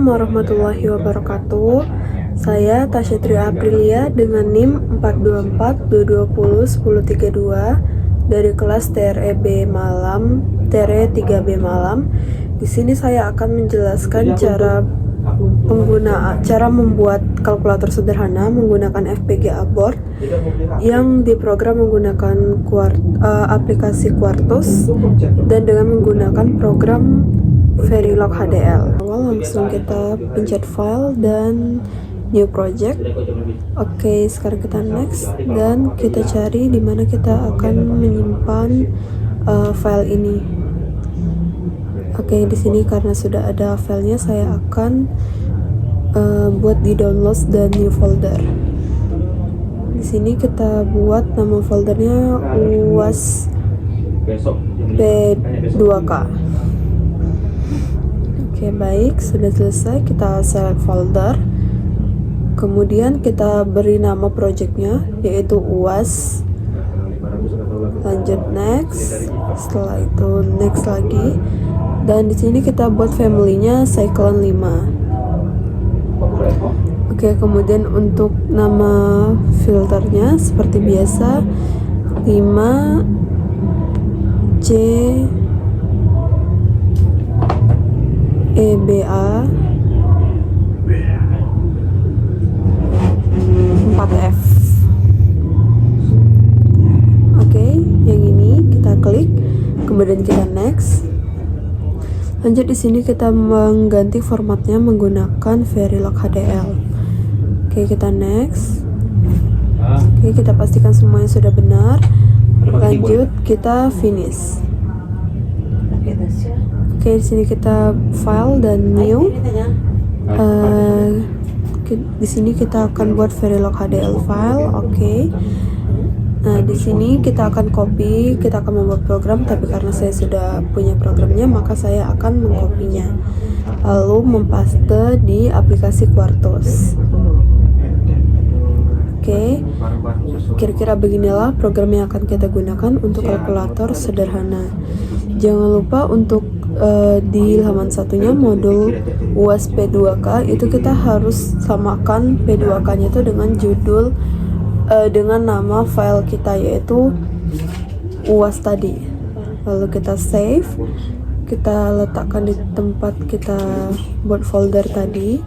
warahmatullahi wabarakatuh. Saya Tasya Tri Aprilia dengan NIM 424-220-1032 dari kelas TRE 3B Malam. Di sini saya akan menjelaskan cara membuat kalkulator sederhana menggunakan FPGA board yang diprogram menggunakan aplikasi Quartus dan dengan menggunakan program Verilog HDL. Langsung kita pencet file dan new project. Oke, sekarang kita next dan kita cari di mana kita akan menyimpan file ini. Oke, di sini karena sudah ada filenya, saya akan buat di downloads dan new folder. Di sini kita buat nama foldernya UAS P2K. Oke, baik, sudah selesai. Kita select folder. Kemudian kita beri nama projectnya yaitu UAS. Lanjut next. Setelah itu next lagi. Dan di sini kita buat family-nya Cyclone 5. Oke, kemudian untuk nama filternya seperti biasa 5 C EBA 4F. Oke, yang ini kita klik, kemudian kita next. Lanjut di sini kita mengganti formatnya menggunakan Verilog HDL. Oke, kita next. Oke, kita pastikan semuanya sudah benar. Lanjut kita finish. Oke, di sini kita file dan new. Di sini kita akan buat Verilog HDL file. Oke. Nah, di sini kita akan copy, kita akan membuat program, tapi karena saya sudah punya programnya, maka saya akan mengkopinya lalu mempaste di aplikasi Quartus. Oke, kira-kira beginilah program yang akan kita gunakan untuk kalkulator sederhana. Jangan lupa untuk di halaman satunya modul UAS P2K itu kita harus samakan P2K nya itu dengan judul dengan nama file kita yaitu UAS tadi. Lalu kita save, kita letakkan di tempat kita buat folder tadi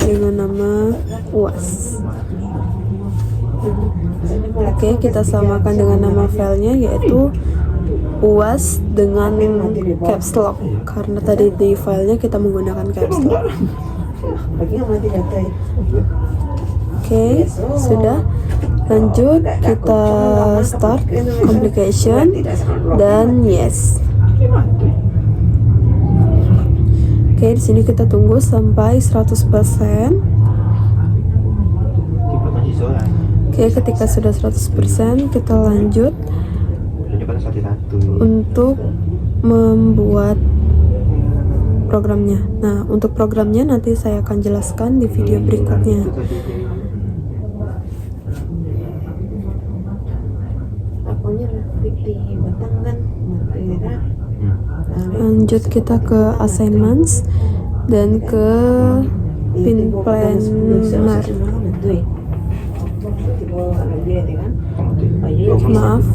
dengan nama UAS. Oke, kita samakan dengan nama filenya yaitu UAS dengan caps lock karena tadi di filenya kita menggunakan caps lock. Oke, sudah. Lanjut kita start complication dan yes. Oke, di sini kita tunggu sampai 100%. Oke, ketika sudah 100% kita lanjut untuk membuat programnya. Nah, untuk programnya nanti saya akan jelaskan di video berikutnya. Lanjut kita ke assignments dan ke pin planner. Maaf,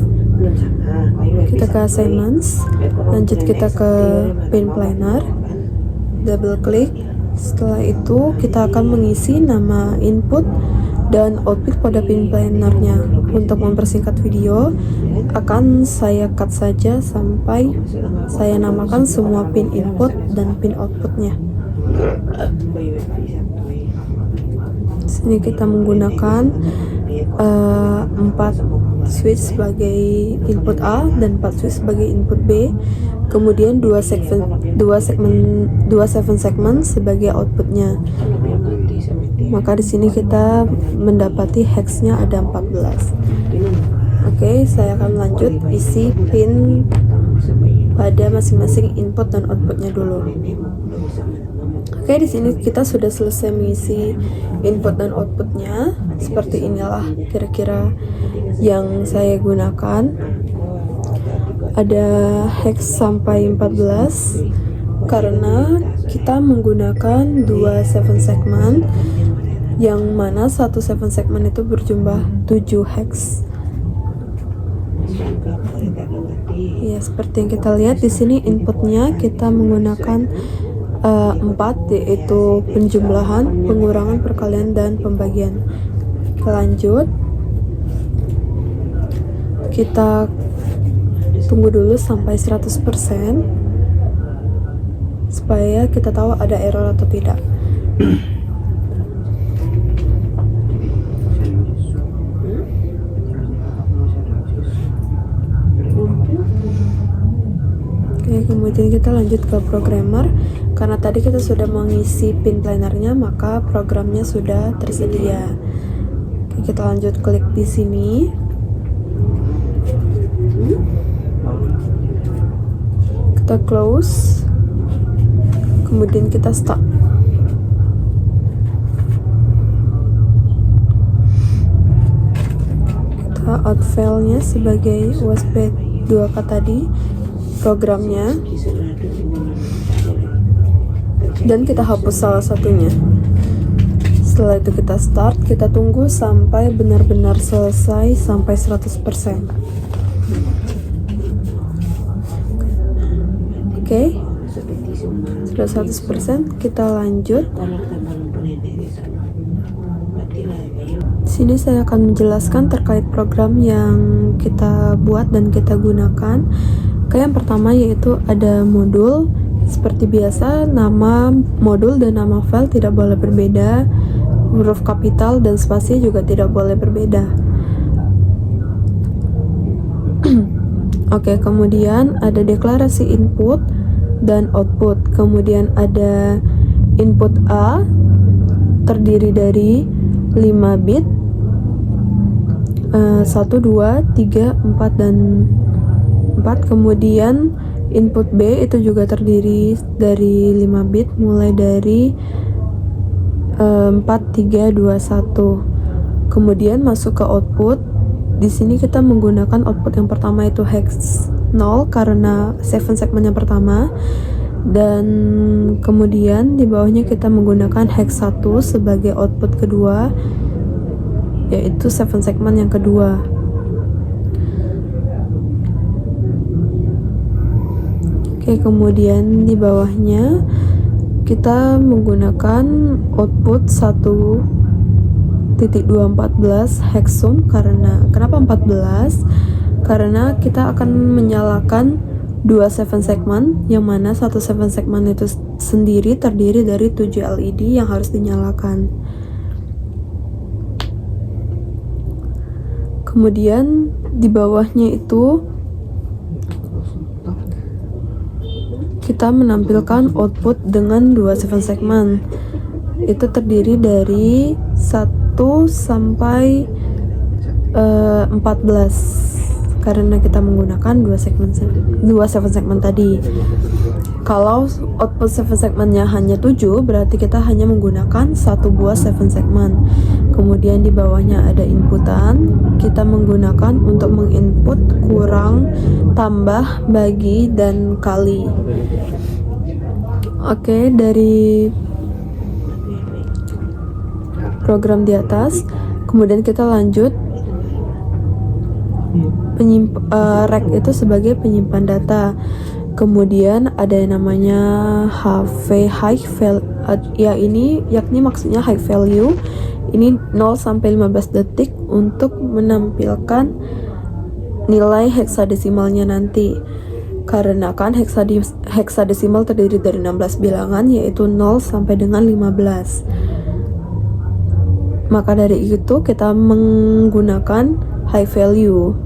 kita ke assignments, lanjut kita ke pin planner, double klik. Setelah itu kita akan mengisi nama input dan output pada pin plannernya. Untuk mempersingkat video akan saya cut saja sampai saya namakan semua pin input dan pin outputnya. Sini kita menggunakan 4 switch sebagai input A dan 4 switch sebagai input B, kemudian 2 segmen sebagai outputnya. Maka di sini kita mendapati hexnya ada 14. Oke, saya akan lanjut isi pin pada masing-masing input dan outputnya dulu. Oke, di sini kita sudah selesai mengisi input dan outputnya. Seperti inilah kira-kira yang saya gunakan. Ada hex sampai 14 karena kita menggunakan 2 7 segment, yang mana satu 7 segment itu berjumlah 7 hex. Ya, seperti yang kita lihat di sini inputnya kita menggunakan 4, yaitu penjumlahan, pengurangan, perkalian, dan pembagian. Lanjut, kita tunggu dulu sampai 100% supaya kita tahu ada error atau tidak. Oke, kemudian kita lanjut ke programmer. Karena tadi kita sudah mengisi pin plannernya, maka programnya sudah tersedia. Oke, kita lanjut klik di sini. Kita close, kemudian kita stop. Kita out filenya sebagai USB 2K tadi, programnya, dan kita hapus salah satunya. Setelah itu kita start, kita tunggu sampai benar-benar selesai sampai 100%. Oke, sudah 100%, kita lanjut. Sini saya akan menjelaskan terkait program yang kita buat dan kita gunakan. Yang pertama yaitu ada modul. Seperti biasa, nama modul dan nama file tidak boleh berbeda, huruf kapital dan spasi juga tidak boleh berbeda. Oke, kemudian ada deklarasi input dan output. Kemudian ada input A terdiri dari 5 bit, 1, 2, 3, 4, dan 4. Kemudian input B itu juga terdiri dari 5 bit, mulai dari 4, 3, 2, 1. Kemudian masuk ke output. Di sini kita menggunakan output yang pertama itu hex 0 karena 7 segmen yang pertama, dan kemudian di bawahnya kita menggunakan hex 1 sebagai output kedua, yaitu 7 segmen yang kedua. Oke, kemudian di bawahnya kita menggunakan output 1.214 hexsum. Kenapa 14? Karena kita akan menyalakan 2 7 segmen, yang mana satu 7 segmen itu sendiri terdiri dari 7 LED yang harus dinyalakan. Kemudian di bawahnya itu kita menampilkan output dengan 2 7 segmen. Itu terdiri dari 1 sampai 14 karena kita menggunakan 2 7 segmen tadi. Kalau output 7 segmennya hanya 7, berarti kita hanya menggunakan 1 buah 7 segmen. Kemudian di bawahnya ada inputan. Kita menggunakan untuk menginput kurang, tambah, bagi, dan kali. Oke, dari program di atas, kemudian kita lanjut. Rack itu sebagai penyimpan data. Kemudian ada yang namanya high value, yakni maksudnya high value. Ini 0 sampai 15 detik untuk menampilkan nilai heksadesimalnya nanti. Karena kan heksadesimal terdiri dari 16 bilangan, yaitu 0 sampai dengan 15. Maka dari itu kita menggunakan high value.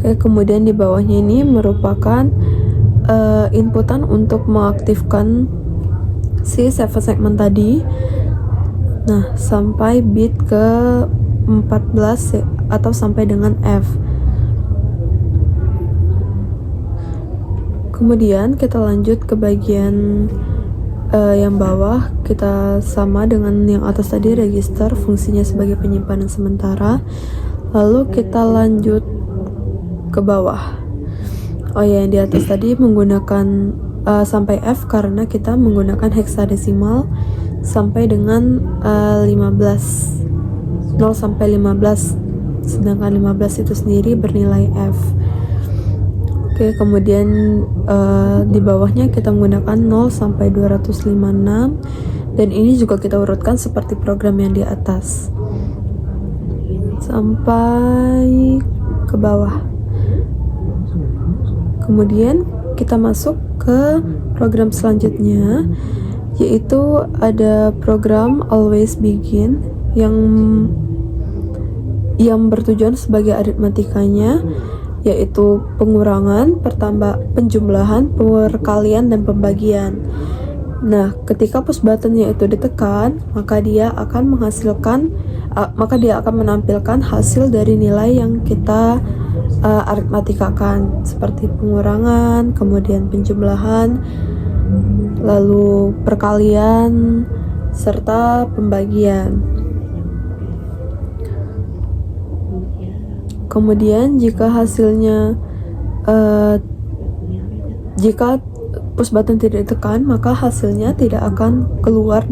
Oke, kemudian di bawahnya ini merupakan inputan untuk mengaktifkan si 7 segmen tadi. Nah, sampai bit ke 14 atau sampai dengan F. Kemudian kita lanjut ke bagian yang bawah. Kita sama dengan yang atas tadi, register, fungsinya sebagai penyimpanan sementara. Lalu kita lanjut ke bawah. Oh ya, yang di atas tadi menggunakan sampai F karena kita menggunakan heksadesimal sampai dengan 15, 0 sampai 15, sedangkan 15 itu sendiri bernilai F. Oke, kemudian di bawahnya kita menggunakan 0 sampai 256, dan ini juga kita urutkan seperti program yang di atas sampai ke bawah. Kemudian kita masuk ke program selanjutnya, yaitu ada program Always Begin yang bertujuan sebagai aritmatikanya, yaitu pengurangan, penjumlahan, perkalian, dan pembagian. Nah, ketika push buttonnya itu ditekan, maka dia akan menampilkan hasil dari nilai yang kita aritmatikakan, seperti pengurangan, kemudian penjumlahan, lalu perkalian, serta pembagian. Kemudian jika push button tidak ditekan, maka hasilnya tidak akan keluar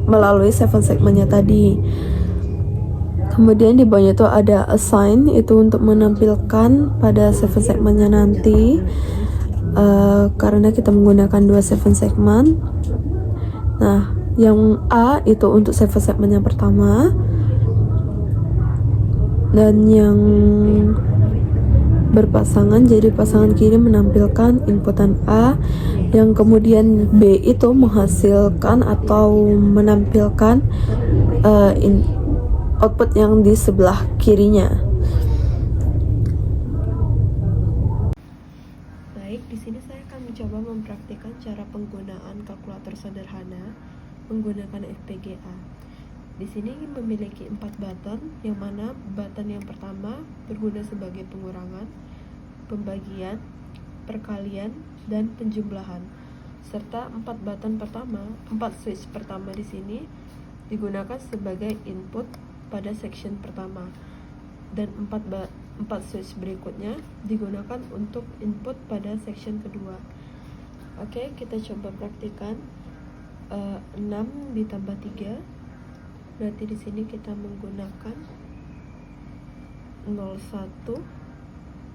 melalui 7 segmennya tadi. Kemudian di bawahnya itu ada assign, itu untuk menampilkan pada 7 segmennya nanti, karena kita menggunakan 2 7 segmen. Nah, yang A itu untuk 7 segmen yang pertama, dan yang berpasangan, jadi pasangan kiri menampilkan inputan A, yang kemudian B itu menghasilkan atau menampilkan output yang di sebelah kirinya. Baik, di sini saya akan mencoba mempraktikkan cara penggunaan kalkulator sederhana menggunakan FPGA. Di sini memiliki 4 button, yang mana button yang pertama berguna sebagai pengurangan, pembagian, perkalian, dan penjumlahan. Serta 4 switch pertama di sini digunakan sebagai input pada section pertama, dan 4 switch berikutnya digunakan untuk input pada section kedua. Oke, kita coba praktikan. 6 ditambah 3, berarti di sini kita menggunakan 01,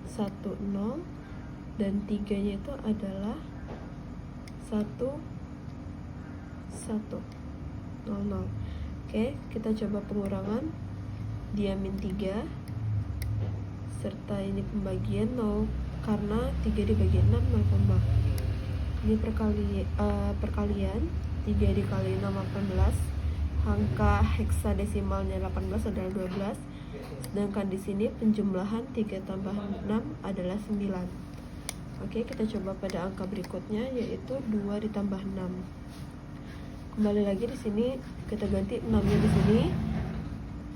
10, dan 3-nya itu adalah 11, 00. Oke, kita coba pengurangan, dia min 3, serta ini pembagian 0, karena 3 dibagi 6, 0, ini perkalian, 3 dikali 6, 18, angka heksadesimalnya 18 adalah 12, sedangkan di sini penjumlahan 3 tambah 6 adalah 9. Oke, kita coba pada angka berikutnya, yaitu 2 ditambah 6. Kembali lagi di sini kita ganti 6-nya di sini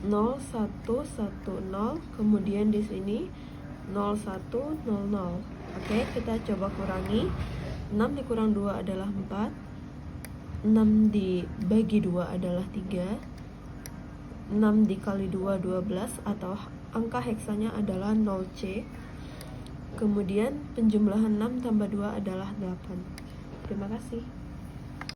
0110, kemudian di sini 0100. Oke, kita coba kurangi. 6 dikurang 2 adalah 4. 6 dibagi 2 adalah 3. 6 dikali 2 12, atau angka heksanya adalah 0C. Kemudian penjumlahan 6 tambah 2 adalah 8. Terima kasih.